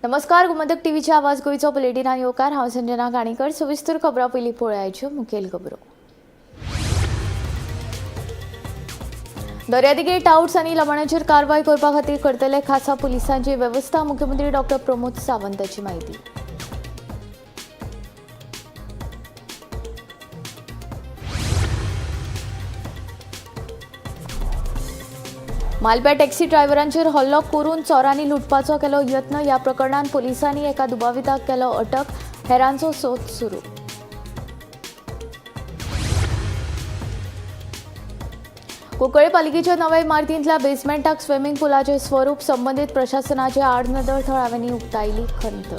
नमस्कार. गोमंतक टीव्हीच्या आवाज गोयचो बुलेटिन आनी येवकार. हांव संजना काणेकर. सविस्तर खबरां पयलीं पळोवयाच्यो मुखेल खबरो. दर्यादेगे टाउट्स आनी लमाणाचेर कारवाय करपा खातीर करतले खासा पुलिसांची वेवस्था. मुख्यमंत्री डॉ. प्रमोद सावंताची माहिती. मालप्या टॅक्सी ड्रायव्हरांचेर हल्लो करून चोरांनी लुटपाचो केलो यत्न. ह्या प्रकरणात पोलिसांनी एका दुबाविताक केलो अटक. हेरांचो सोद सुरू. कुंकळे पालिकेच्या नव्या इमारतींतल्या बेसमेंटाक स्विमींग पुलाचे स्वरूप. संबंधीत प्रशासनाचे आडनदर थळाव्यांनी उक्तायली खंत.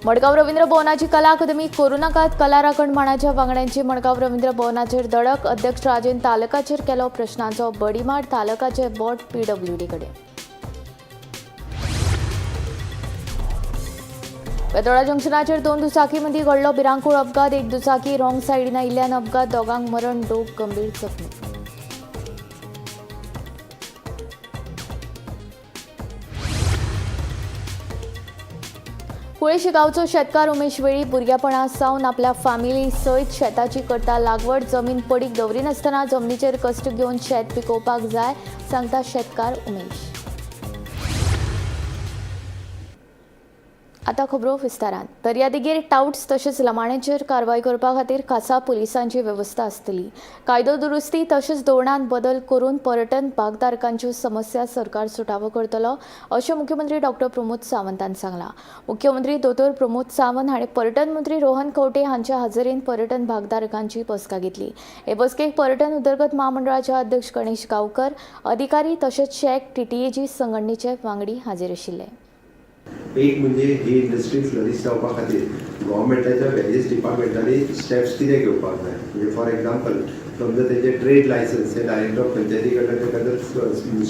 मडगांव रवींद्र भवनाची कला अकादमी कोरोना काळात कला राखण मानाच्या वांगड्यांची मडगांव रवींद्र भवनाचेर धडक. अध्यक्ष राजेन तालुक्याचेर केलो प्रश्नांचो बडीमाड. तालुक्याचे बोर्ड पीडब्ल्यूडी कडेन. बेतोडा जंक्शनाचेर दोन दुचाकी मदीं घडलो भिरांकूळ अपघात. एक दुचाकी रॉंग सायडीन आयिल्ल्यान अपघात. दोगांक मरण, दोग गंभीर जखमी. कुळेशी गांवचो शेतकार उमेश वेळी भुरगेपणा सावन आपल्या फामिली सयत शेताची करता लागवड. जमीन पडीक दवरिनासतना जमनीचेर कश्ट घेवन शेत पिकोवपाक जाय, सांगता शेतकार उमेश. आता खबरो विस्तारान. दर्यादेगेर टाउट्स तशेंच लमाणेचेर कारवाय करपा खातीर खासा पुलिसांची वेवस्था आसतली. कायदो दुरुस्ती तशेंच धोरणांत बदल करून पर्यटन भागधारकांच्यो समस्या सरकार सुटावो करतलो, अशें मुख्यमंत्री डॉ. प्रमोद सावंतान सांगलां. मुख्यमंत्री दोतोर प्रमोद सावंत हाणें पर्यटन मंत्री रोहन खंवटे हांच्या हाजेरीन पर्यटन भागधारकांची बसका घेतली. हे बसकेक पर्यटन उदरगत महामंडळाचे अध्यक्ष गणेश गांवकर, अधिकारी तशेंच शेक टीटीएजी संघटनेचे वांगडी हाजीर आशिल्ले. एक म्हणजे ही इंडस्ट्री फ्लरिश जावपा खातीर गव्हर्मेंटाच्या वेरियस डिपार्टमेंटांनी स्टेप्स कितें घेवपाक जाय. म्हणजे फॉर एग्जाम्पल समजा तेचे ट्रेड लायसन्स हे डायरेक्टर ऑफ पंचायती कडल्यान तेका जर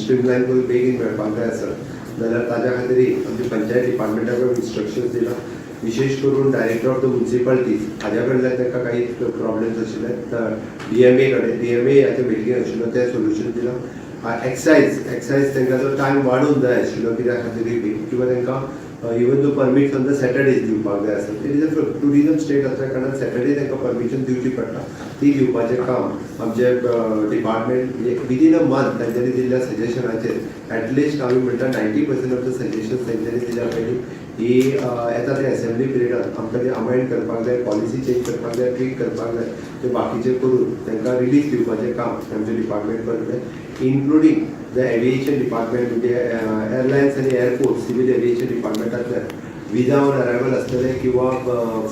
स्ट्रीमलायन करून बेगीन मेळपाक जाय आसत जाल्यार ताच्या खातीर आमची पंचायत डिपार्टमेंटाकडे इन्स्ट्रक्शन्स दिला. विशेष करून डायरेक्टर ऑफ द म्युन्सिपालिटीज हाज्या कडल्यान तांकां काही प्रॉब्लेम्स आशिल्ले. DMA कडेन DMA हाच्या मिटिंगेन आशिल्लो ते सोल्युशन दिलां. एक्सायज तांकां जो टायम वाडून जाय आशिल्लो कित्या खातीर किंवा तांकां इवन दो परमीट समजा सॅटर्डेज दिवपाक जाय आसता. It is a tourism state आसल्या कारणान सॅटर्डे तांकां परमिशन दिवची पडटा. ती दिवपाचें काम आमचे डिपार्टमेंट विदीन अ मंथ तांच्यांनी दिल्ल्या सजेशनाचेर एटलिस्ट आमी म्हणटा 90% ऑफ द सजेशन्स तांच्यांनी दिल्या पयलीं ही येता ते असेंब्ली पिरियडांत आमकां ते अमेंड करपाक जाय, पॉलिसी चेंज करपाक जाय, ट्वीक करपाक जाय, ते बाकीचे करून तांकां रिलीफ दिवपाचें काम आमचे डिपार्टमेंट करतले. इन्क्लुडींग द एविएशन डिपार्टमेंट म्हणजे एअरलायन्स आनी एअरपोर्ट सिव्हिल एविएशन डिपार्टमेंटांतल्यान विजा ऑन अरायवल आसतले किंवा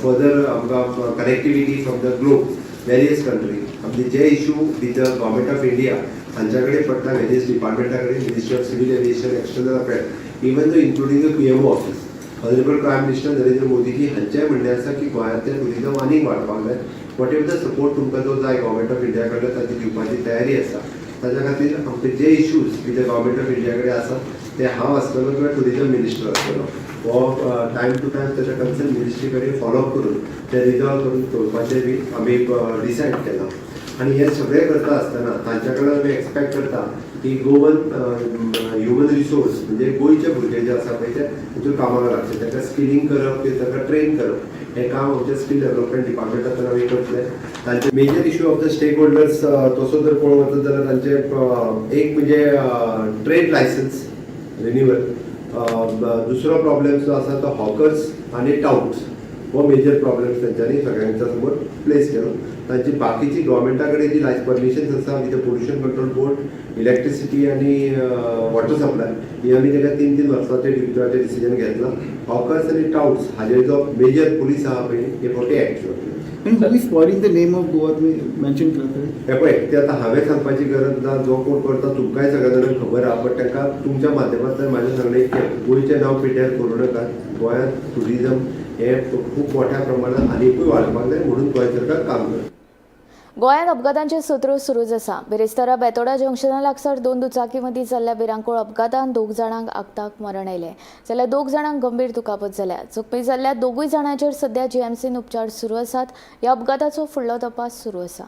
फर्दर आमकां connectivity from the globe various country आमचे जे issue with the government of India हांच्या कडेन पडटा वेरियस डिपार्टमेंटा कडेन ministry of civil aviation, external affairs, even though including the PMO office. Honourable prime minister Narendra Modi ji हांचेंय म्हणणें आसा की गोंयांतलें टुरिजम आनीक वाडपाक जाय. वॉट एवर द सपोर्ट तुमकां जो जाय गव्हर्मेंट ऑफ इंडिया कडल्यान ताची दिवपाची तयारी आसा. ताच्या खातीर आमचे जे issues with the government of India कडेन आसात ते हांव आसतलो किंवा टुरिजम मिनिस्टर आसतलो हो टायम टू टायम ताच्या कन्सर्न मिनिस्ट्री कडेन फॉलोअप करून ते रिजॉल्व करून दवरपाचें बी आमी डिसायड केलां. आनी हे सगळें करता आसतना तांच्या कडल्यान आमी एक्सपेक्ट करता की गोवन ह्युमन रिसोर्स म्हणजे गोंयचे भुरगे जे आसा पळय ते तातूंत कामाक लागचे, ताका स्किलिंग करप, ताका ट्रेन करप हें काम आमच्या स्कील डेव्हलपमेंट डिपार्टमेंटांतल्यान आमी करतले. तांचे major issue of the stakeholders तसो जर पळोवंक वचत जाल्यार तांचे एक म्हणजे ट्रेड लायसन्स रिन्युअल, दुसरो प्रॉब्लेम जो आसा तो हॉकर्स आनी टाउट्स हो मेजर प्रॉब्लेम्स तांच्यांनी सगळ्यांच्या समोर प्लेस केलो. तांची बाकीची गव्हर्मेंटा कडेन जी पर्मिशन्स आसा with the pollution control board, electricity आनी वॉटर सप्लाय ही आमी ताका 3-3 वर्सांचे दिवपाचें डिसिजन घेतलां. हॉकर्स आनी टाउट्स हाजेर जो मेजर पुलीस आहा पळय हे फावटी एक्ट करतले. And who is pouring the name of Goa तुम्ही मेन्शन करता? हे पळय ते आतां हांवें सांगपाची गरज ना. जो कोण करता तुमकांय सगळ्या जाणांक खबर आहा. बट तांकां तुमच्या माध्यमांतल्यान म्हाजें सांगणें इतकें, गोंयचें नांव पिड्ड्यार करूं नाकात. गोंयांत टुरिजम हे खूब मोठ्या प्रमाणात आनीकूय वाडपाक जाय म्हणून गोंय सरकार काम करता. गोंयांत अपघातांचे सत्र सुरूच आसा. बिरेस्तारा बेतोडा जंक्शना लागसार दोन दुचाकी मदीं जाल्ल्या भिरांकूळ अपघातांत 2 जाणांक आगताक मरण आयलें जाल्यार 2 जाणांक गंभीर दुखापत जाल्या. जखमी जाल्ल्या 2 जाणांचेर सध्या GMCन उपचार सुरू आसात. ह्या अपघाताचो फुडलो तपास सुरू आसा.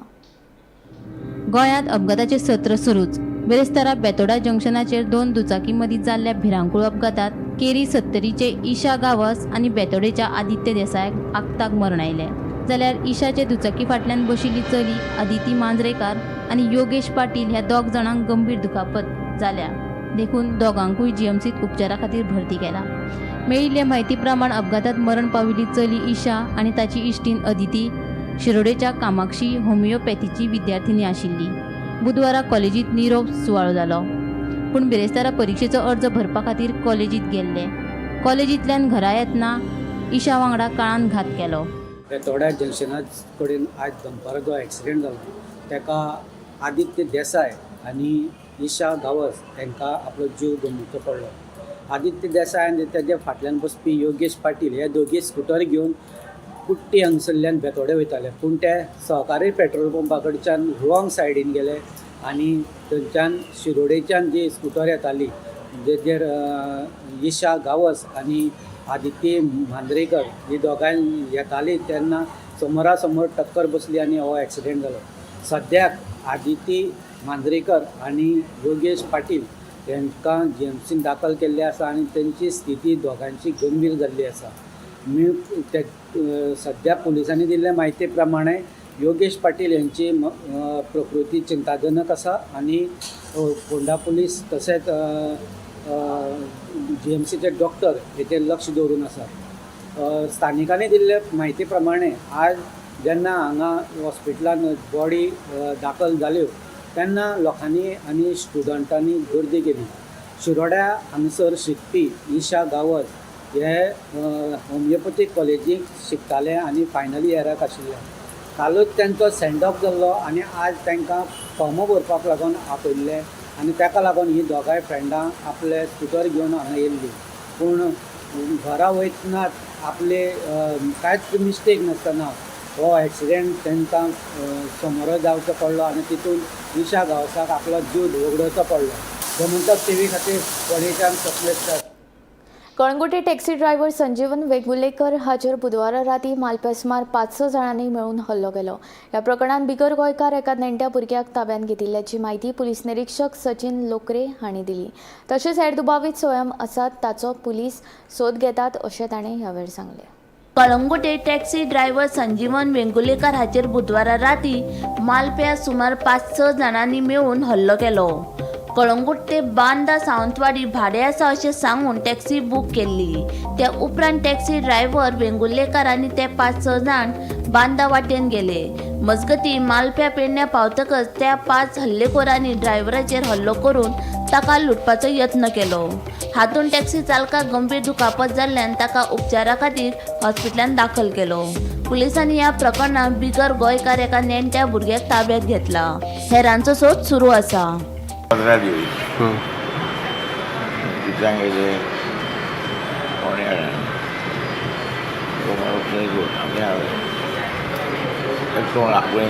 गोंयांत अपघाताचे सत्र सुरूच. बेरेस्तारा बेतोडा जंक्शनाचेर 2 दुचाकी मदीं जाल्ल्या भिरांकूळ अपघातात केरी 70चे ईशा गावस आनी बेतोडेच्या आदित्य देसायाक आगताक मरण आयलें. जाल्यार ईशाचे दुचाकी फाटल्यान बशिल्ली चली आदिती मांद्रेकार आनी योगेश पाटील ह्या 2 जाणांक गंभीर दुखापत जाल्या. देखून दोगांकूय जीएमसीत उपचारा खातीर भरती केला. मेळिल्ले म्हायती प्रमाण अपघातात मरण पाविल्ली चली ईशा आनी ताची इश्टीण अदिती शिरोडेच्या कामाक्षी होमिओपॅथीची विद्यार्थिनी आशिल्ली. बुधवारा कॉलेजीत निरोप सुवाळो जालो. पूण बेरेस्तारा परीक्षेचो अर्ज भरपा खातीर कॉलेजीत गेल्ले. कॉलेजींतल्यान घरा येतना ईशा वांगडा काळान घात केलो. बेतोड्या जंक्शना कडेन आज दनपाराचो एक्सिडेंट जालो. ताका आदित्य देसाय आनी ईशा गावस तांकां आपलो जीव गमोवचो पडलो. आदित्य देसाय आनी ताच्या फाटल्यान बसपी योगेश पाटील हे दोगी स्कुटर घेवन कुट्टी हांगसरल्यान बेतोडे वयताले. पूण ते सहकारी पेट्रोल पंपा कडच्यान रॉंग सायडीन गेले आनी थंयच्यान शिरोडेच्यान जी स्कुटर येताली जेचेर ईशा गावस आनी आदित्य मांद्रेकर ही दोगांय येताली तेन्ना समोरा समोर टक्कर बसली आनी हो एक्सिडेंट जालो. सद्याक आदिती मांद्रेकर आनी योगेश पाटील हांकां जीएमसीन दाखल केल्ले आसा आनी तांची स्थिती दोगांची गंभीर जाल्ली आसा. सद्या पुलिसांनी दिल्ले म्हायती प्रमाणे योगेश पाटील यांची प्रकृती चिंताजनक आसा आनी फोंडा पुलीस तशेंच जीएमसीचे डॉक्टर हेचेर लक्ष दवरून आसात. स्थानिकांनी दिल्ले म्हायती प्रमाणे आज जेन्ना हांगा हॉस्पिटलान बॉडी दाखल जाल्यो तेन्ना लोकांनी आनी स्टुडंटांनी गर्दी केली. शिरोड्या हांगसर शिकपी ईशा गावस हे होमिओपॅथीक कॉलेजीक शिकताले आनी फायनल इयराक आशिल्ले. कालूच तांचो सेंड ऑफ जाल्लो आनी आज तांकां फॉर्म भरपाक लागून आपयल्ले आनी ताका लागून ही दोगांय फ्रेंडां आपले स्कुटर घेवन हांगा येयल्ली. पूण घरा वयतनाच आपले कांयच मिस्टेक नासतना हो एक्सिडेंट तांकां समोर जावचो पडलो आनी तितून ईशा गावसाक आपलो जीव वगडोवचो पडलो. गोमंतक टीव्ही खातीर फोंडेच्यान सकलेश. कळंगुटे टॅक्सी ड्रायव्हर संजीवन वेंगुर्लेकर हाचेर बुधवारा राती मालप्या सुमार 5-6 जाणांनी मेळून हल्लो केलो. ह्या प्रकरणात बिगर गोंयकार एका नेण्ट्या भुरग्याक ताब्यात घेतिल्ल्याची म्हायती पुलीस निरीक्षक सचिन लोकरे हांणी दिली. तशेंच हेर दुबावीत स्वयं आसात ताचो पुलीस सोद घेतात अशें ताणें ह्या वेळार सांगलें. कळंगुटे टॅक्सी ड्रायव्हर संजीवन वेंगुर्लेकर हाचेर बुधवारा राती मालप्या सुमार 5-6 जाणांनी मेळून हल्लो केलो. कळंगूट ते बांदा सावंतवाडी भाडे आसा अशें सांगून टॅक्सी बूक केल्ली. त्या उपरांत टॅक्सी ड्रायव्हर वेंगुर्लेकर आनी ते 5-6 जाण बांदा वाटेन गेले. मजगतीं मालप्या पेडण्या पावतकच त्या 5 हल्लेखोरांनी ड्रायव्हराचेर हल्लो करून ताका लुटपाचो यत्न केलो. हातूंत टॅक्सी चालकाक गंभीर दुखापत जाल्ल्यान ताका उपचारा खातीर हॉस्पिटलांत दाखल केलो. पुलिसांनी ह्या प्रकरणात बिगर गोंयकार एका नेण्ट्या भुरग्याक ताब्यात घेतला. हेरांचो सोद सुरू आसा. 15 दिवस तिथं गेले कोणी तोंड आपली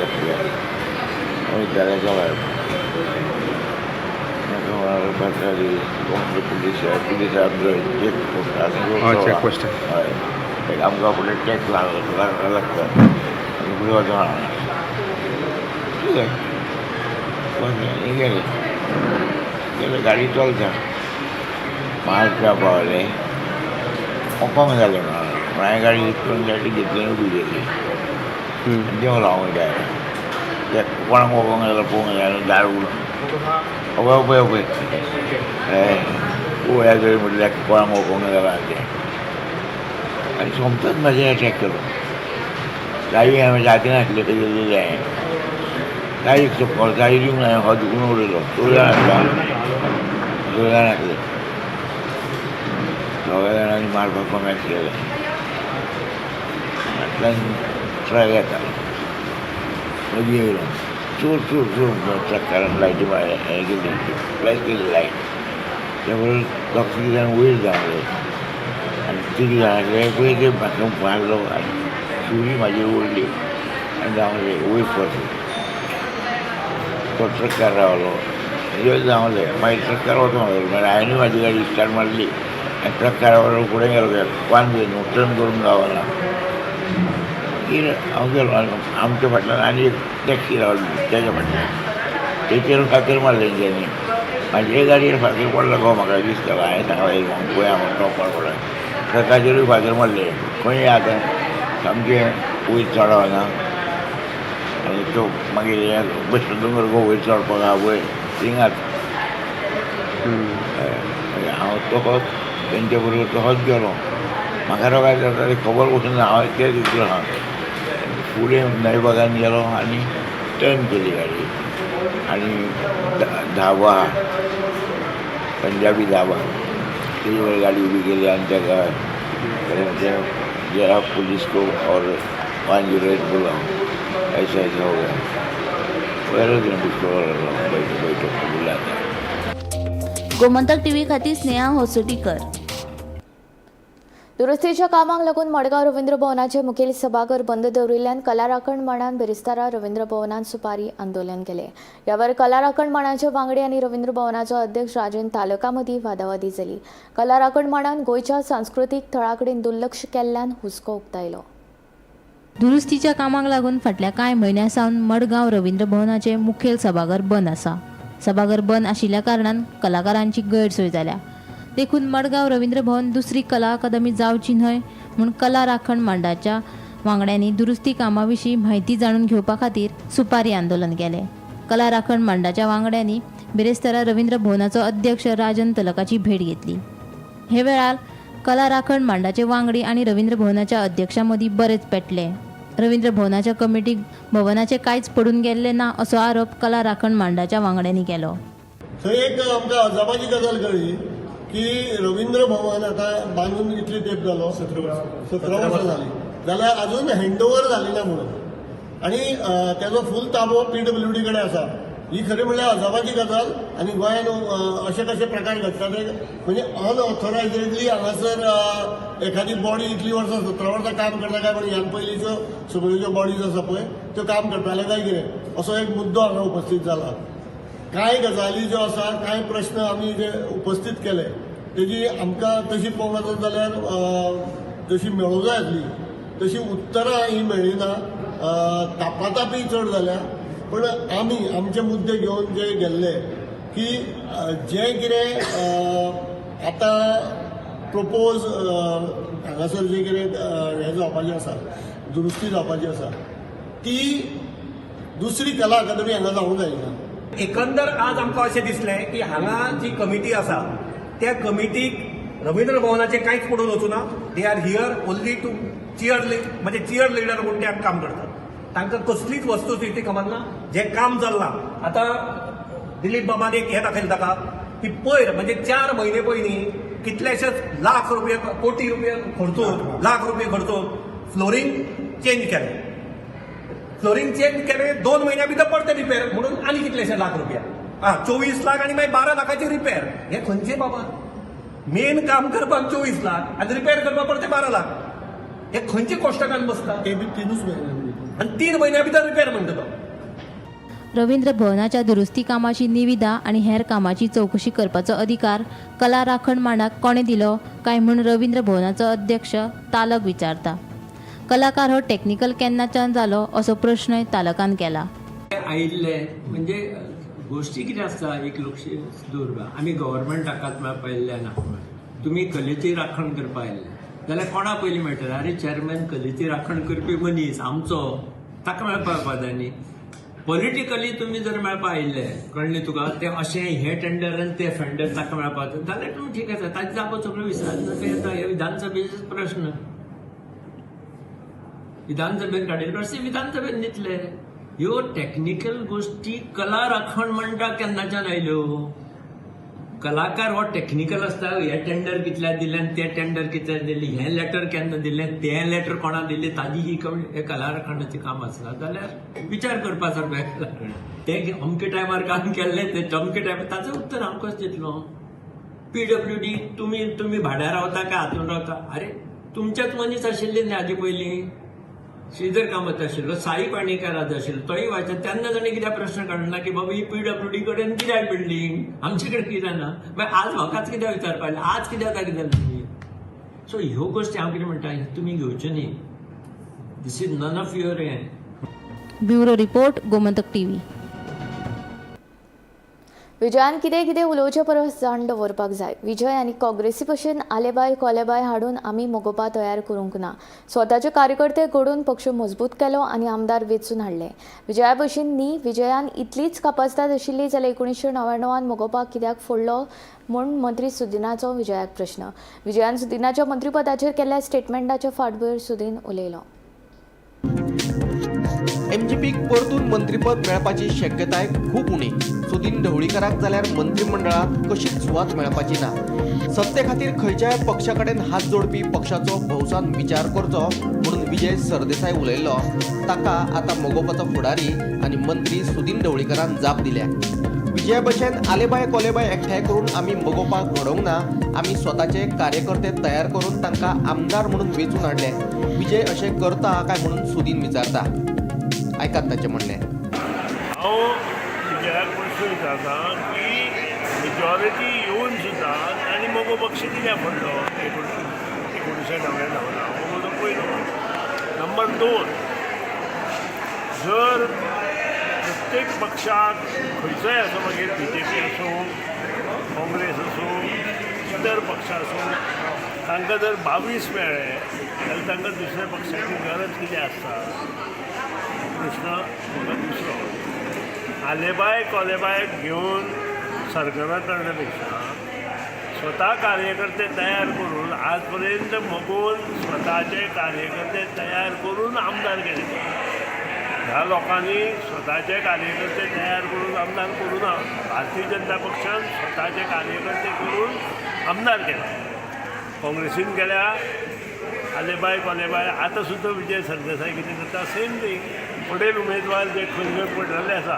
आपली विद्यालयाच्या भायर पुलीस हय आमकां आपले टॅक्स लागता पुढे वचून ठीक आहे. गेले गाडी चलता मार्चच्या पावले ओकोंक जालें म्हणून हांवें गाडी इतून गाडी घेतली उबी गेली देव लावूंक जाय ते कोणाक ओकोंक जाल्यार पळोवंक जाय दार उडोवन पळय पळय पळोवया जरी म्हटल्यार कोणाक ओकोंक जाल्यार तें आनी सोमतोच म्हाजें अटॅक केलो. गाडी हांवें जाती नासली तेजेर जाय गाडी चुकलो गाडी दिवंक ना हो दुखून उडयलो. दोगां नासले दोगां जाणांनी मारपाक कमेंट केलें. फाटल्यान ट्रक येता मदीं येयलो चोर चोर चोर ट्रकारान लायटी हें केली फ्लॅश केली लायट. त्या बरोबर दोग जाण वयर जावले आनी 3 जाणांचे पळय ते म्हाका मारलो आनी सुरी म्हाजेर ओडली आनी जावले वयर परत. तो ट्रकार रावलो ह्यो जावले मागीर ट्रकार वचूंक लागलो. मागीर हांवें म्हाजी गाडी स्टार्ट मारली आनी ट्रकार बरोबर फुडें गेलो पान घेवन टर्न करूंक गावना. मागीर हांव गेलो आमच्या फाटल्यान आनी एक टॅक्सी रावली तेज्या फाटल्यान तेचेर फातर मारले तेंच्यांनी म्हाजे गाडयेर फातर पडलो गो म्हाका दिसता हांवें सांगलें पळय हांव टॉपार पडला ट्रकाचेरूय फातर मारले खंय आतां सामकें वयर चडना आनी तो मागीर हे बसलो दोंगर गो वयर चडपाक आहा पळय थिंगाच हांव तोच तेंचे बरोबर तोच गेलो म्हाका रोगाय जाता तें खबर पडून हांव तें दिसलो हा फुडें नळबागान गेलो आनी टर्न केली गाडी आनी धाबा पंजाबी धाबा तेजे वयर गाडी उबी केली आनी तेका जरा पुलिस को और 508 बुलाओ ऐसा हो गया पहले दिन बैठक बुलाता गोमंतक टीव्ही खातीर स्नेहा होसुटीकर. दुरुस्तीच्या कामाक लागून मडगांव रवींद्र भवनाचे मुखेल सभाघर बंद दवरिल्ल्यान कला राखण मांडान बिरेस्तारा रवींद्र भवनात सुपारी आंदोलन केले. यावर कला राखण मांडाचे वांगडी आनी रवींद्र भवनाचो अध्यक्ष राजन तालुका मदीं वादावादी जाली. कला राखण मांडान गोंयच्या सांस्कृतीक थळा कडेन दुर्लक्ष केल्ल्यान हुस्को उक्तायलो. दुरुस्तीच्या कामाक लागून फाटल्या कांय म्हयन्यां सावन मडगांव रवींद्र भवनाचे मुखेल सभाघर बंद आसा. सभाघर बंद आशिल्ल्या कारणान कलाकारांची गैरसोय जाल्या. देखून मडगांव रवींद्र भवन दुसरी कला अकादमी जावची न्हय म्हूण कला राखण मांडाच्या वांगड्यांनी दुरुस्ती कामा विशीं म्हायती जाणून घेवपा खातीर सुपारी आंदोलन केलें. कला राखण मांडाच्या वांगड्यांनी बिरेस्तारा रवींद्र भवनाचो अध्यक्ष राजन तलकाची भेट घेतली. हे वेळार कला राखण मांडाचे वांगडी आनी रवींद्र भवनाच्या अध्यक्षा मदीं बरेच पेटले. रवींद्र भवनाच्या कमिटीक भवनाचे कांयच पडून गेल्ले ना असो आरोप कला राखण मांडाच्या वांगड्यांनी केलो. थंय एक आमकां अजापाची गजाल कळ्ळी की रवींद्र भवन आतां बांदून इतली तेंप जालो 17 वर्सां जाली जाल्यार अजून हँडओव्हर जाली ना म्हणून आनी तेजो फूल ताबो PWD कडेन आसा. ही खरी म्हणल्यार अजापाची गजाल आनी गोंयांत अशे कशे प्रकार घडटा ते म्हणजे अनऑथोरायजेडली हांगासर एखादी बॉडी इतली वर्सां 17 वर्सां काम करता काय म्हणून ह्यान पयलींच्यो सगळ्यो बॉडीज आसा पळय त्यो काम करताले काय कितें असो एक मुद्दो हांगा उपस्थित जाला. कांय गजाली ज्यो आसा कांय प्रश्न आमी जे उपस्थित केले तेजी आमकां तशी पळोवंक वचत जाल्यार जशी मेळूंक जाय आसली तशी उत्तरां ही मेळ्ळीना. तापातापी चड जाल्या पण आमी आमचे मुद्दे घेवन जे गेल्ले की जें कितें आतां प्रपोज हांगासर जें कितें हें जावपाचें आसा दुरुस्ती जावपाची आसा ती दुसरी कला अकादमी हांगा जावंक जायना. एकंदर आज आमकां अशें दिसलें की हांगा जी कमिटी आसा त्या कमिटीक रवींद्र भवनाचें कांयच पडून वचूना. They are here only to म्हणजे चियर लिडर म्हणून ते काम करतात. तांकां कसलीच वस्तुस्थिती खबर ना. जें काम जाल्लां आतां दिलीप बाबान एक हें दाखयलें ताका की पयर म्हणजे 4 म्हयने पयलीं कितलेशेच लाख रुपया कोटी रुपया खर्चून लाख रुपया खर्चून फ्लोरींग चेंज केलें. फ्लोरींग चेंज केलें 2 म्हयन्या भितर परते रिपेर म्हणून आनी कितलेशे लाख रुपया 24 लाख आनी मागीर 12 लाखाची रिपेर. हे खंयचे बाबा मेन काम करपाक 24 लाख आनी रिपेर करपाक परते 12 लाख. हे खंयचे कोश्टकान बसता. ते बी 3 म्हयने आनी 3 म्हयन्या भितर रिपेर म्हणटा तो. रवींद्र भवनाच्या दुरुस्ती कामाची निविदा आनी हेर कामाची चवकशी करपाचो अधिकार कला राखण मांडाक कोणे दिलो काय म्हूण रवींद्र भवनाचो अध्यक्ष तालक विचारता. कलाकार हो टेक्निकल केन्नाच्यान जालो असो प्रश्नय तालकान केला. आयिल्ले म्हणजे गोष्टी कितें आसता एक लक्ष दवरपा. आमी गव्हर्मेंटाकाच मेळपा आयिल्ले ना. तुमी कलेची राखण करपा आयिल्ले जाल्यार कोणा पयलीं मेळटलें. अरे चेअरमॅन कलेची राखण करपी मनीस आमचो ताका मेळपा जाय न्ही. पॉलिटिकली तुमी जर मेळपा आयिल्ले कळ्ळें तुका ते अशें हे टेंडर आनी ते फेंडर ताका मेळपा जाल्यार तुमी ठीक आसा. ताजे जापो सगळो विचारना येता. हे विधानसभेचे प्रश्न विधानसभेन काडिल्ले प्रश्न विधानसभेन न्हिदले. ह्यो टॅक्निकल गोष्टी कला राखण म्हणटा केन्नाच्यान आयल्यो. कलाकार हो टॅक्निकल आसता. हे टेंडर कितल्या दिलें ते टेंडर कितल्या दिलें हें लेटर केन्ना दिलें तें लेटर कोणा दिलें ताजी ही हे कला राखणाचें काम आसता जाल्यार विचार करपासारको. ते अमके टायमार काम केल्लें ते अमके टायमार ताचें उत्तर हांव कशें दितलो. PWD तुमी भाड्यार रावता काय हातून रावता. अरे तुमचेच मनीस आशिल्ले न्ही हाजे पयलीं. श्रीधर कामत आशिल्लो साई पाणीकार आशिल्लो तोय वाचता. तेन्ना ताणें कित्याक प्रश्न काडना की बाबा ही PWD कडेन कित्याक बिल्डींग आमचे कडेन कित्याक ना. मागीर आज म्हाकाच कित्याक विचारपाक आज कित्याक जालें तुमी. सो ह्यो गोश्टी हांव कितें म्हणटा तुमी घेवच्यो न्ही. This is none of your हें. Bureau report Gomantak TV. विजयान कितें कितें उलोवचे परस जाण दवरपाक जाय. विजय आनी काँग्रेसी भशेन आलेबाय कोलेबाय हाडून आमी मोगोपा तयार करूंक ना. स्वताचे कार्यकर्ते घडोवन पक्ष मजबूत केलो आनी आमदार वेंचून हाडले. विजया भशेन न्ही, विजयान इतलीच कापासितात आशिल्ली जाल्यार 1999 मोगोपा कित्याक फोडलो म्हूण मंत्री सुदिनाचो विजयाक प्रश्न. विजयान सुदिनाच्या मंत्रीपदाचेर केल्ल्या स्टेटमेंटाच्या फाटभुंयेर सुदीन उलयलो. एमजीपीक परतून मंत्रीपद मेळपाची शक्यताय खूब उणी. सुदीन ढवळीकाराक जाल्यार मंत्रिमंडळात कशीच सुवात मेळपाची ना. सत्ते खातीर खंयच्याय पक्षा कडेन हात जोडपी पक्षाचो भौसान विचार करचो म्हणून विजय सरदेसाय उलयल्लो. ताका आतां मोगोपाचो फुडारी आनी मंत्री सुदीन ढवळीकारान जाप दिल्या. विजया भशेन आलेबाय कोलेबाय एकठांय करून आमी मोगोपाक घडोवंक ना. आमी स्वताचे कार्यकर्ते तयार करून तांकां आमदार म्हणून वेंचून हाडले. विजय अशें करता काय म्हणून सुदीन विचारता. ऐकात ताचें म्हणणें. हांव विजयाक प्रश्न विचारता की मेजॉरिटी येवन सुद्दां तांणी मोगो पक्ष कित्याक फुडलो 1999 हो म्हजो पयलो. नंबर 2, जर प्रत्येक पक्षाक खंयचोय आसूं, मागीर BJP आसूं, काँग्रेस आसूं, इतर पक्ष आसूं, तांकां जर 22 मेळ्ळे जाल्यार तांकां दुसऱ्या पक्षाची गरज कितें आसता. प्रश्न म्हाका दुसरो. आलेबाय कोलेबाय घेवन सरकारा करण्या पेक्षा स्वता कार्यकर्ते तयार करून आज पर्यंत मोगोवन स्वताचे कार्यकर्ते तयार करून आमदार केले. ह्या लोकांनी स्वताचे कार्यकर्ते तयार करून आमदार करूं ना. भारतीय जनता पक्षान स्वताचे कार्यकर्ते करून आमदार केले. काँग्रेसीन गेल्या आलेबाय कोलेबाय. आतां सुद्दां विजय सरदेसाय कितें करता, सेम थिंग. फुडेल उमेदवार जे खंय पडलेले आसा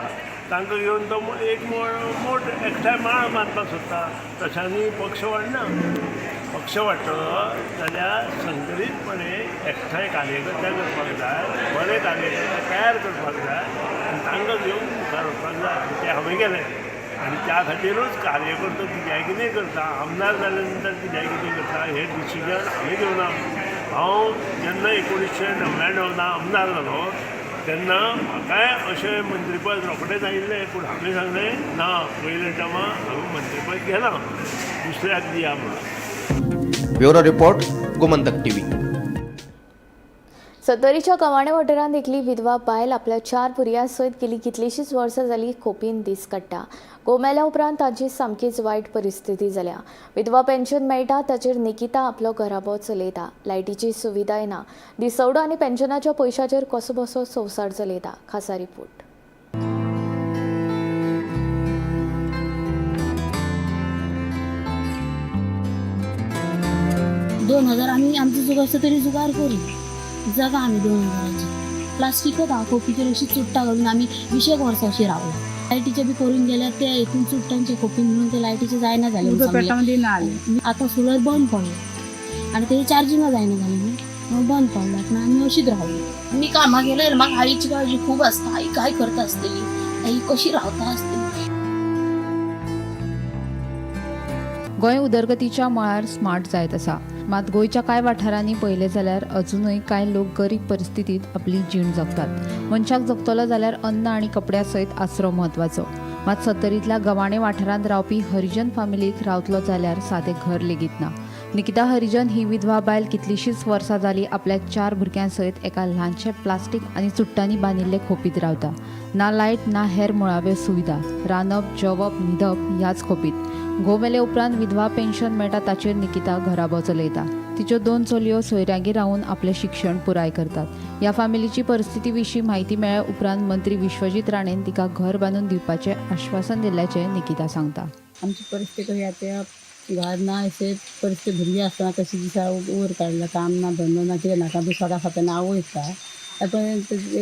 तांकां घेवन तो एक मोठ एकठांय माळ बांदपाक सोदता. तशांनी पक्ष वाडना. पक्ष वाडटलो जाल्यार संकरीतपणे एकठांय कार्यकर्ते करपाक जाय, बरे कार्यकर्ते तयार करपाक जाय आनी तांकां घेवन मुखार वचपाक जाय. तें हांवें केलें आनी त्या खातीरूच कार्यकर्तो कित्याक कितें करता, आमदार जाल्या नंतर कित्याक कितें करता हें डिसिजन हांवें घेवना. हांव जेन्ना 1999 आमदार जालो तेन्ना म्हाकाय अशें मंत्रीपद रोखडेंच आयिल्लें, पूण हांवें सांगलें ना, पयल्या टायमा हांवें मंत्रीपद घेना, दुसऱ्याक दिया म्हणून. Bureau report Gomantak TV. सत्तरीच्या कवाणे वाठारांत एकली विधवा बायल आपल्या 4 भुरग्यां सयत गेली कितलींशींच वर्सां जालीं खोपीन दीस काडटा. घोव मेल्या उपरांत ताची सामकीच वायट परिस्थिती जाल्या. विधवा पेन्शन मेळटा ताचेर निकिता आपलो घराबो चलयता. लायटीची सुविधाय ना. दिसवडो आनी पेन्शनाच्या पयशांचेर कसो बसो संवसार चलयता. खासा रिपोर्ट. आमी आमचो जुगार तरी जुगार करू जगा आमी 2000ची. प्लास्टिकच हांव खोपीचेर अशी चुट्टा घालून आमी 20 वर्सां अशी रावला. लायटीचे बी करून गेल्यार ते हितून चुट्टांचे खोपीन म्हणून ते लायटीचे जायना जाले. आतां सोलर बंद पडलो आनी तेजे चार्जिंग जायना जालें न्ही, बंद पडलात ना आमी अशीच रावली. मी कामाक गेल्यार म्हाका आईची काळजी खूब आसता. आई काय करता आसतली, आई कशी रावता आसतली. गोंय उदरगतीच्या मळार स्मार्ट जायत आसा, मात गोंयच्या कांय वाठारांनी पळयलें जाल्यार अजूनय कांय लोक गरीब परिस्थितीत आपली जीण जगतात. मनशाक जगतलो जाल्यार अन्न आनी कपड्या सयत आसरो म्हत्वाचो. मात सत्तरींतल्या गवाणे वाठारांत रावपी हरिजन फामिलीक रावतलो जाल्यार सादें घर लेगीत ना. निकिता हरिजन ही विधवा बायल कितलींशींच वर्सां जालीं आपल्या 4 भुरग्यां सयत एका ल्हानशे प्लास्टीक आनी चुट्टांनी बांदिल्ले खोपीत रावता. ना लायट ना हेर मुळाव्यो सुविधा. रांदप जेवप न्हिदप ह्याच खोपीत. घोव मेले उपरांत विधवा पेन्शन मेळटा ताचेर निकिता घराबो चलयता. तिच्यो 2 चलयो सोयऱ्यागेर रावून आपलें शिक्षण पुराय करतात. ह्या फामिलीची परिस्थिती विशीं म्हायती मेळ्ळ्या उपरांत मंत्री विश्वजीत राणेन तिका घर बांदून दिवपाचें आश्वासन दिल्ल्याचें निकिता सांगता. आमची परिस्थिती कशी आसा, घर ना अशें परिस्थिती भुरगीं आसतना कशी दिसा वयर काडला. काम ना, धंदो ना, कितें नाका दिसाक खातना हांव वयता. आतां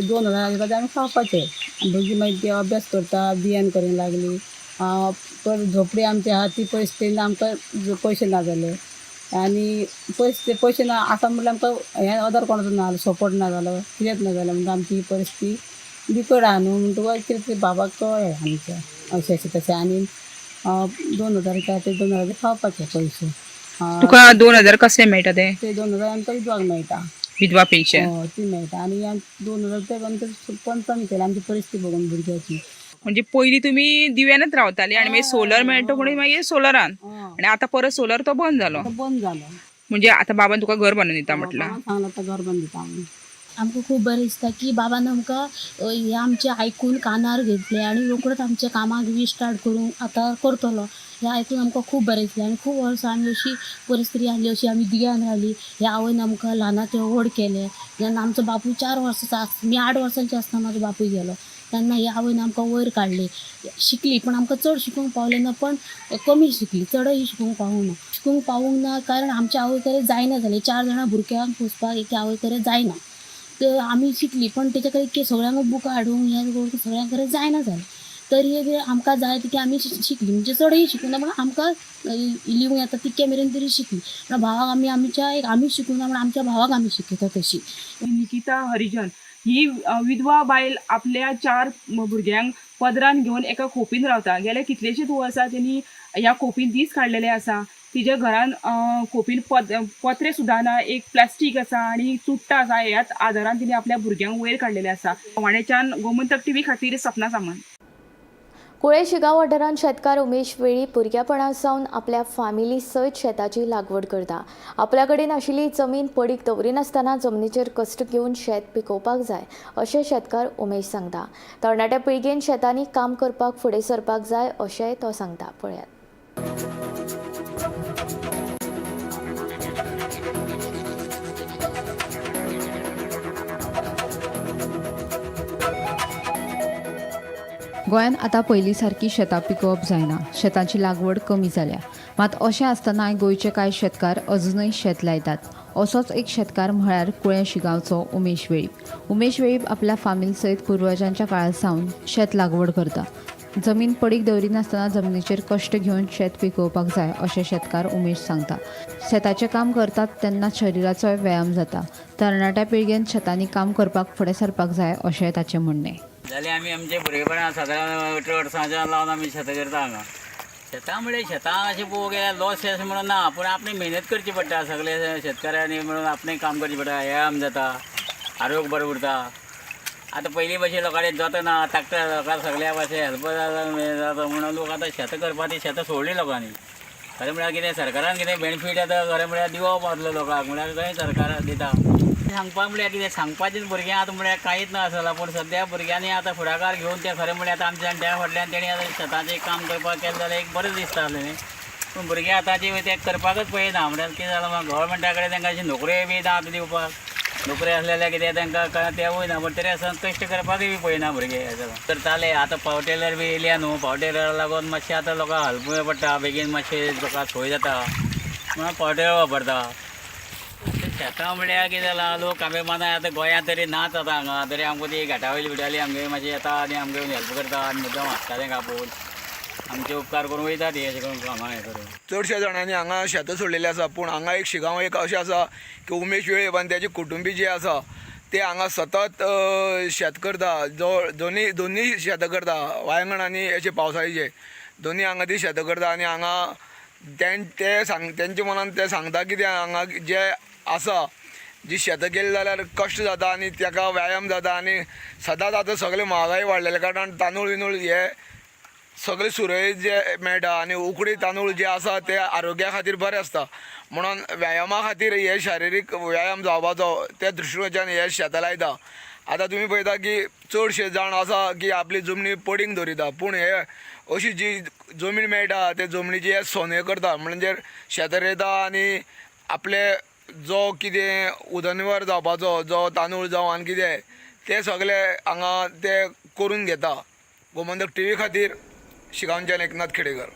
2000 येता आमी खावपाचें. भुरगीं मागीर ती अभ्यास करता, बियान करूंक लागली. पर झोपडी आमची आहा ती पयस आमकां पयशे ना जाले आनी पयशे ना आसा म्हणल्यार आमकां हें अदर कोणाचो ना जालो, सपोर्ट ना जालो, कितेंच ना जालें म्हणटा आमची ही परिस्थिती बिकट आहा न्हू. म्हणटकूच कितें बाबाक कळ्ळें आमच्या अशें अशें तशें. आनी 2000 येता ते 2000 खावपाचे पयशे. तुका 2000 कशें मेळटा ते? 2000 आमकां विधवाक मेळटा. विधवा पेन्शन ती मेळटा आनी 2015 केला आमची परिस्थिती बघून भुरग्याची. म्हणजे पयलीं तुमी दिव्यानच रावताली आनी मागीर सोलर मेळटा म्हणून मागीर सोलरान आनी आतां परत सोलर तो बंद जालो. बंद जालो. म्हणजे आतां बाबान तुका घर बांदून दिता म्हटलं. सांगला आतां घर बांदून दिता आमी. आमकां खूब बरें दिसता की बाबान आमकां हे आमचे आयकून कानार घेतले आनी रोखडोच आमच्या कामाक स्टार्ट करून आतां करतलो हें आयकून आमकां खूब बरें दिसलें. आनी खूब वर्सां आमी अशी परिस्थिती आसली अशी आमी दिग्यान रावली. ह्या आवयन आमकां ल्हानाचे व्हड केलें. जेन्ना आमचो बापूय 4 वर्सांचो आसता मी 8 वर्सांचें आसतना म्हाजो बापूय गेलो तेन्ना ह्या आवयन आमकां वयर काडली. शिकली पण आमकां चड शिकूंक पावलें ना पण कमी शिकली चडय शिकूंक पावूंक ना. शिकूंक पावूंक ना कारण आमच्या आवय कडेन जायना जालें 4 जाणां भुरग्यांक पोसपाक एके आवय कडेन जायना. तर आमी शिकली पण तेच्या कडेन सगळ्यांक बुकां हाडूंक हें करून सगळ्यां कडेन जायना जालें. तरी आमकां जाय तितकी आमी शिकली म्हणजे चडय शिकूं ना पण आमकां लिवूंक येता तितके मेरेन तरी शिकली. पण भावाक आमी शिकूं ना म्हण आमच्या भावाक आमी शिकयता तशी. निकिता हरिजन ही विधवा बायल आपल्या 4 भुरग्यांक पदरान घेवन एका खोपीन रावता. गेले कितलेशेच वर्सां तेणी ह्या खोपीन दीस काडलेले आसा. तिच्या घरान खोपीन पत्रे सुद्दां ना, एक प्लास्टीक आसा आनी चुट्टा आसा. ह्याच आदारान तिने आपल्या भुरग्यांक वयर काडलेले आसा. वाड्याच्यान गोमंतक टीव्ही खातीर सपना सामंत. कुळे शिगांव वाठारांत शेतकार उमेश वेळी भुरग्यापणासावन आपल्या फॅमिली सयत शेताची लागवड करता. आपल्या कडेन आशिल्ली जमीन पडीक दवरिनासतना जमनीचेर कश्ट घेवन शेत पिकोवपाक जाय अशें शेतकार उमेश सांगता. तरणाट्या पिळगेन शेतांनी काम करपाक फुडें सरपाक जाय अशेंय तो सांगता. पळयात. गोंयांत आतां पयलीं सारकी शेतां पिकोवप जायना. शेतांची लागवड कमी जाल्या. मात अशें आसतनाय गोंयचे कांय शेतकार अजुनय शेत लायतात. असोच एक शेतकार म्हळ्यार कुळे शिगांवचो उमेश वेळीप. उमेश वेळीप आपल्या फामील सयत पुर्वजांच्या काळा सावन शेत लागवड करता. जमीन पडीक दवरिनासतना जमनीचेर कश्ट घेवन शेत पिकोवपाक जाय अशें शेतकार उमेश सांगता. शेताचें काम करतात तेन्ना शरिराचोय व्यायाम जाता. तरणाट्या पिळगेन शेतांनी काम करपाक फुडें सरपाक जाय अशें ताचें म्हणणें. जाल्यार आमी आमचे भुरगेपणां सादारण 18 वर्सांच्या लावन आमी शेतां करता हांगा. शेतां म्हणल्यार शेतां अशें पळोवंक गेल्यार लॉस अशें म्हणून ना पूण आपणें मेहनत करची पडटा. सगळे शेतकाऱ्यांनी म्हणून आपणें काम करचें पडटा. व्यायाम जाता, आरोग्य बरें उरता. आतां पयलीं भशेन लोकांनी जोतां ना ट्रॅक्टर लोकांक सगळ्या भाशेन हेल्प जाता म्हणून लोक आतां शेतां करपा ती शेतां सोडली लोकांनी. खरें म्हळ्यार कितें सरकारान कितें बेनिफीट आतां खरें म्हळ्यार दिवप आसलो लोकांक म्हळ्यार खंय सरकार दिता. सांगपाक म्हळ्यार कितें सांगपाचें भुरग्यां आतां म्हळ्यार कांयच ना आसलें पूण सद्या भुरग्यांनी आतां फुडाकार घेवन तें खरें म्हळ्यार आतां आमच्या जाणट्या फाटल्यान तेणी आतां शेताचें काम करपाक केलें जाल्यार एक बरें दिसता आसलें न्ही. पूण भुरगे आतांचे तें करपाकच पळयना. म्हळ्यार कितें जालां म्हाका गव्हर्मेंटा कडेन तांकां अशी नोकऱ्यो बी ना आतां दिवपाक. नोकरी आसलेल्या कितें तांकां तेवूय ना पण तरी आसतना कश्ट करपाकय बी पळयना भुरगे. करताले आतां पावर टेलर बी येयल्या न्हू. पावर टेलराक लागून मातशें आतां लोकांक हलपूय पडटा. बेगीन मातशें लोकांक सोय जाता म्हणून पावर टेलर वापरता. शेतां म्हळ्यार कितें जालां लोक आमी मानाय आतां गोंयांत तरी नाच आतां हांगा तरी आमकां ती घाटावयली बिटावयली आमगे मातशें येता आनी आमगे हेल्प करता आनी मुद्दाम हाडटा तें कापून आमचे उपकार करून वयता ती अशें करून हांगा हें करून. चडशा जाणांनी हांगा शेतां सोडलेलीं आसा पूण हांगा एक शिगांव एक अशें आसा की उमेश वेळीप आनी तेजे कुटुंबी जे आसा ते हांगा सतत शेत करता. दोनी शेतां करता वांयगण आनी अशे पावसाळीचे दोनी हांगा ती शेतां करता. आनी हांगा तेंच्या मनान ते सांगता की हांगा जे आसा जी शेतां केली जाल्यार कश्ट जाता आनी ताका व्यायाम जाता. आनी सदांच आतां सगळे म्हारगाय वाडलेले कारणान तांदूळ बिनूळ हे सगळे सुरळीत जे मेळटा आनी उकडी तांदूळ जे आसा ते आरोग्या खातीर बरें आसता. म्हणून व्यायामा खातीर हे शारिरीक व्यायाम जावपाचो त्या दृश्टीकोनाच्यान हे शेतां लायता. आतां तुमी पळयता की चडशे जाण आसा की आपली जमनी पडींग दवरिता पूण हे अशी जी जमीन मेळटा ते जमनीची हे सोने करता. म्हणजे शेतां रोयता आनी आपले जो कितें उदरनिर्वाह जावपाचो जो तांदूळ जावं आनी कितें ते सगळे हांगा ते करून घेता. गोमंतक टीव्ही खातीर शिगांवच्यान एकनाथ खेडेकर.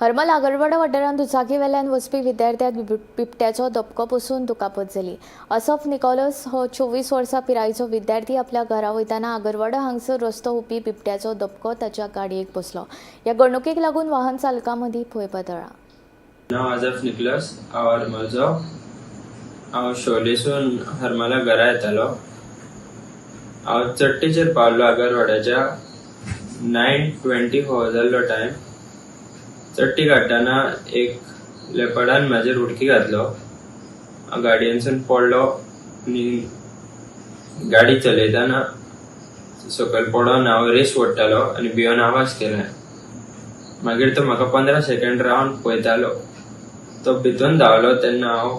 हरमल आगरवाडा वाठारांत दुचाकी वेल्यान वचपी विद्यार्थ्याक बिबट्याचो धपको बसून दुखापत जाली. असफ निकोलस हो 24 वर्सां पिरायेचो विद्यार्थी आपल्या घरा वयताना आगरवाडा हांगसर रस्तो हुपी बिबट्याचो धपको ताच्या गाडयेक बसलो. ह्या घडणुकेक लागून वाहन चालकां मदीं भंय पातळ्ळा. नांव अजफ निकोलस हांव हरमलचो. हांव शोलेसून हरमला घरा येतालो. हांव चट्टेचेर पावलो आगरवाड्याच्या 9:24 जाल्लो टायम. चट्टी काडटाना एक लेपडान म्हाजेर उडकी घातलो. हांव गाडयेनसून पडलो आनी गाडी चलयतना सकयल पडोन हांव रेस ओडटालो आनी भिवन आवाज केलें. मागीर तो म्हाका 15 सेकंड रावन पळयतालो. तो भितून धांवलो तेन्ना हांव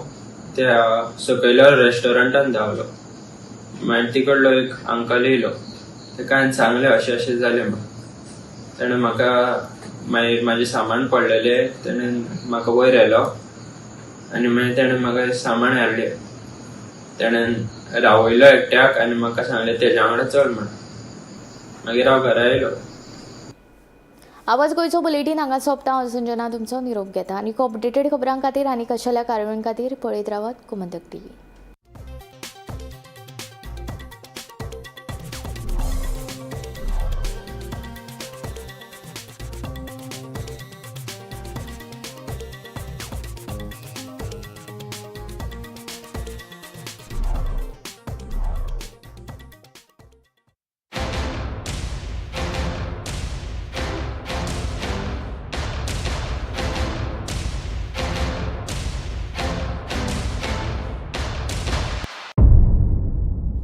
त्या सकयल्या रेस्टॉरंटान धांवलो. मागीर तिकडलो एक अंकल येयलो. ताका हांवें सांगलें अशें अशें जालें म्हणून. ताणें म्हाका मागीर म्हाजें सामान पडलेलें ताणें म्हाका वयर व्हेलो आनी मागीर ताणें म्हाका सामान हाडलें. ताणें रावयलो एकट्याक आनी म्हाका सांगलें तेज्या वांगडा चल म्हणून. मागीर हांव घरा येयलो. आवाज गोंयचो बुलेटीन हांगा सोंपता. हांव संजना तुमचो निरोप घेता. आनी अपडेटेड खबरां खातीर आनी कशाल्या कार्यावळीं खातीर पळयत रावात गोमंतक TV.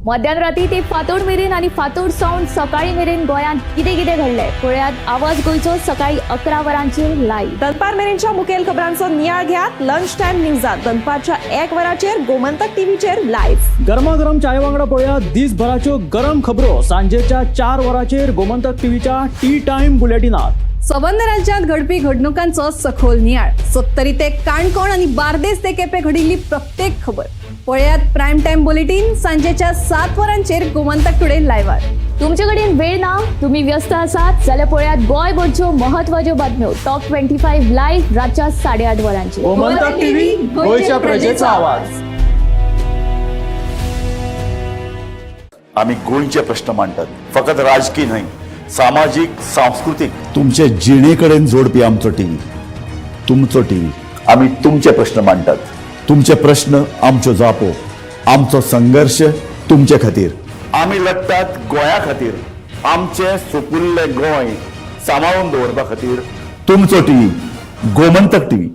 मध्यानराती ते फातोड मेरेन आनी फातोड सावन सकाळी मेरेन गोंयांत कितें कितें घडलें पळयात आवाज गोंयचो सकाळी 11 वरांचेर लायव्ह. दनपार मेरेनच्या मुखेल खबरांचो नियाळ घेयात लंच टायम न्यूजात. दनपारच्या 1 वराचेर गोमंतक टीव्हीचेर लायव्ह. गरमागरम चाय वांगडा पळयात दिसभराच्यो गरम खबरो सांजेच्या 4 वराचेर गोमंतक टीव्हीच्या टी टाइम बुलेटिनात. संबंध राज्यांत घडपी घडणुकांचो सखोल नियाळ. 70 ते काणकोण आनी बार्देस ते केपें घडिल्ली प्रत्येक खबर पळयात प्रायम टाइम बुलेटिन सांजेच्या 7 वरांचेर गोमंतक टुडे लायव्हार. तुमचे कडेन वेळ ना, तुम्ही व्यस्त आसात जाल्यार पळयात गोंयभरच्यो म्हत्वाच्यो बातम्यो टॉप 25 लायव्ह रातच्या 8:30 वरांचेर. गोमंतक टीव्ही गोंयच्या प्रजेचा आवाज. आम्ही गोंयचे प्रश्न मांडटात. फकत राजकीय न्हय, सामाजीक सांस्कृतिक तुमचे जिणेकडेन जोडपी आमचो टीव्ही, तुमचो टीव्ही. आम्ही तुमचे प्रश्न मांडटात. तुमचे प्रश्न आमच्यो जापो, आमचो संघर्ष तुमचे खातीर. आमी लढटात गोंया खातीर. आमचे सोपुल्ले गोंय सांबाळून दवरपा खातीर. तुमचो टीव्ही गोमंतक टीव्ही.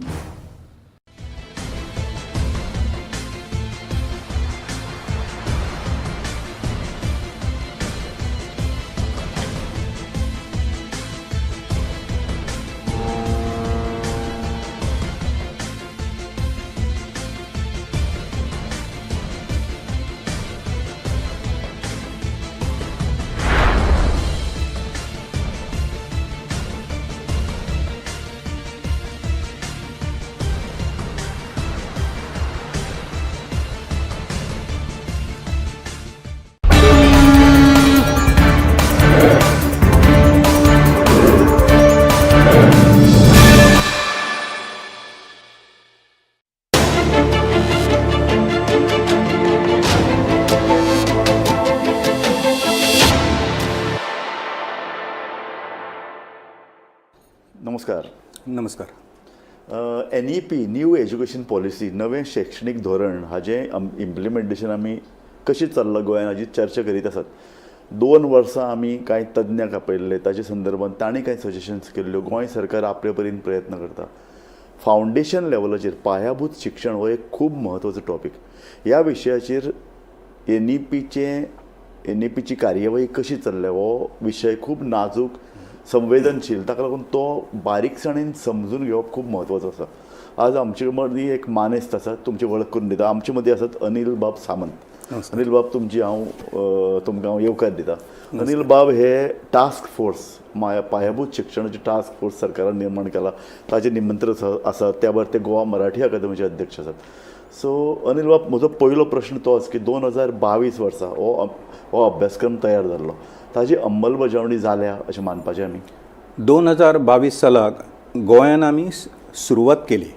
नमस्कार. नमस्कार. NEP न्यू एज्युकेशन पॉलिसी नवें शैक्षणिक धोरण हाजें इम्प्लिमेंटेशन आमी कशें चल्लां गोंयांत हाजी चर्चा करीत आसात. 2 वर्सां आमी कांय तज्ञाक आपयल्ले, ताचे संदर्भांत तांणी कांय सजेशन्स केल्ल्यो. गोंय सरकार आपले परीन प्रयत्न करता. फावंडेशन लेवलाचेर पायाभूत शिक्षण हो एक खूब म्हत्वाचो टॉपीक. ह्या विशयाचेर NEPची कार्यवाही कशी चल्ल्या हो विशय खूब नाजूक, संवेदनशील. ताका लागून तो बारीकसाणेन समजून घेवप खूब म्हत्वाचो आसा. आज आमचे मदीं एक मानेस्त आसा, तुमची वळख करून दिता. आमचे मदीं आसात अनिल बाब सामंत. अनिल बाब तुमकां हांव येवकार दिता. अनिल बाब हे टास्क फोर्स पायाभूत शिक्षणाची टास्क फोर्स सरकारान निर्माण केला, ताचे निमंत्रण आसा. त्या भायर ते गोवा मराठी अकादमीचे अध्यक्ष आसात. सो अनिल बाब, म्हजो पयलो प्रश्न तोच की 2022 वर्सा हो अभ्यासक्रम तयार जाल्लो, ताजी अंमलबजावणी जाल्या अशें मानपाचें आमी. 2022 सालाक गोंयान आमी सुरवात केली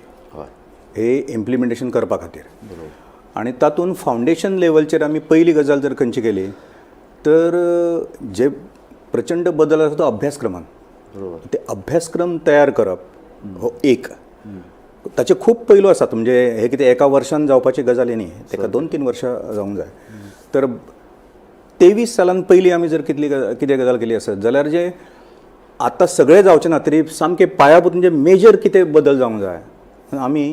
हे इम्प्लिमेंटेशन करपा खातीर. आनी तातूंत फावंडेशन लेवलचेर आमी पयली गजाल जर खंयची केली तर जे प्रचंड बदल आसा तो अभ्यासक्रमान. ते अभ्यासक्रम तयार करप हो एक. ताचे खूब पैलू आसात. म्हणजे हे कितें एका वर्सान जावपाची गजाली न्ही, ताका 2-3 वर्सां जावंक जाय. तर 23 सालान पयलीं आमी जर कितें गजाल केली आसत जाल्यार जे आतां सगळें जावचें ना तरी सामकें पायाभूत म्हणजे मेजर कितें बदल जावंक जाय. आमी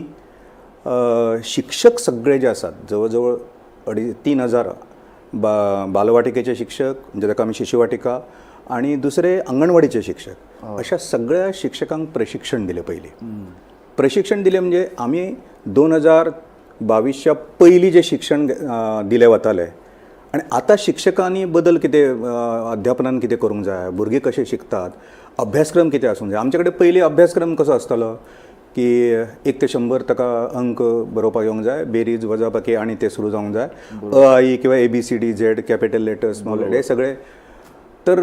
शिक्षक सगळे जे आसात जवळ जवळ 3,000 बालवाटिकेचे शिक्षक, म्हणजे ताका आमी शिशुवाटिका, आणि दुसरे अंगणवाडीचे शिक्षक, अशा सगळ्या शिक्षकांक प्रशिक्षण दिले. प्रशिक्षण दिले म्हणजे आमी 2022च्या पयलीं जे शिक्षण दिले वताले, आनी आतां शिक्षकांनी बदल कितें अध्यापनान कितें करूंक जाय, भुरगीं कशे शिकतात, अभ्यासक्रम कितें आसूंक जाय. आमचे कडेन पयलीं अभ्यासक्रम कसो आसतालो की 1 ते 100 ताका अंक बरोवपाक येवंक जाय, बेरीज वजाबाकी आणि ते सुरू जावंक जाय, आई किंवा ABCD Z, capital letters, small letter, हे सगळे. तर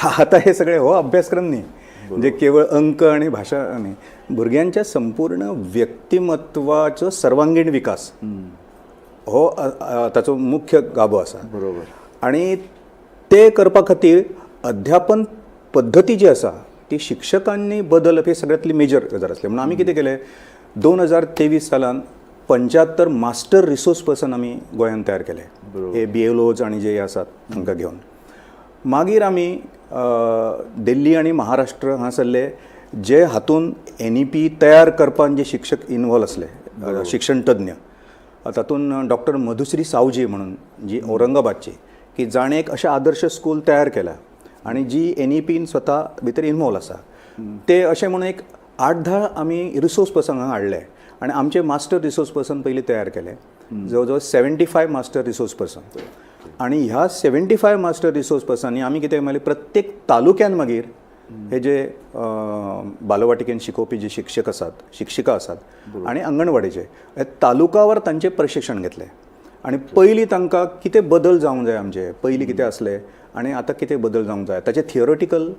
आता हे सगळे हो अभ्यासक्रम न्ही, म्हणजे केवळ अंक आणि भाषा न्ही, भुरग्यांच्या संपूर्ण व्यक्तिमत्वाचो सर्वांगीण विकास हो ताचो मुख्य गाभो आसा. बरोबर. आणि ते करपा खातीर अध्यापन पद्दती जी आसा ती शिक्षकांनी बदलप ही सगळ्यांतली मेजर गजाल आसली. म्हणून आमी कितें केलें, 2023 सालान 75 मास्टर रिसोर्स पर्सन आमी गोंयांत तयार केले, हे BLOs आणि जे आसात तांकां घेवन. मागीर आमी दिल्ली आणि महाराष्ट्र हांगासरले जे हातून NEP तयार करपाक जे शिक्षक इन्वॉल्व आसले, शिक्षण तज्ञ, तातूंत डॉक्टर मधुश्री सावजी म्हणून, जी औरंगाबादची, की जाणें एक अशें आदर्श स्कूल तयार केला आणि जी NEPन स्वता भितर इन्वॉल्व आसा. ते अशें म्हणून एक 8-10 आमी रिसोर्स पर्सन हांगा हाडले आणि आमचे मास्टर रिसोर्स पर्सन पयलीं तयार केले, जवळ 75 मास्टर रिसोर्स पर्सन. आणि ह्या 75 मास्टर रिसोर्स पर्सनांनी आमी कितें मागीर प्रत्येक तालुक्यान मागीर हे जे बालवाटिकेन शिकोवपी जे शिक्षक आसात, शिक्षिका आसात आणि अंगणवाडीचे, हे तालुकावर तांचे प्रशिक्षण घेतले. आणि पयलीं तांकां कितें बदल जावंक जाय, आमचे पयलीं कितें आसले आणि आतां कितें बदल जावंक जाय, ताचे थियोरिटिकल